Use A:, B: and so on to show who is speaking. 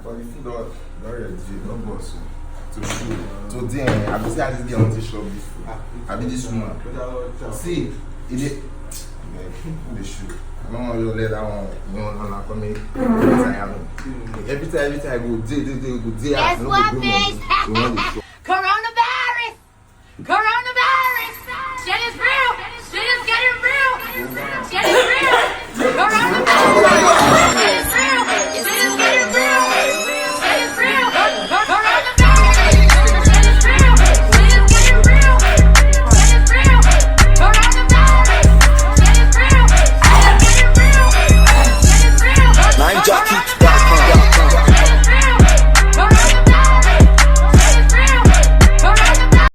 A: But if you don't ready, don't boss. Today, I will see how this girl wants to shop this food. I be this woman. See, it is. The shoe. I don't want you to let that one. You know, I'm coming. Every time I go, day.
B: Guess what, bitch?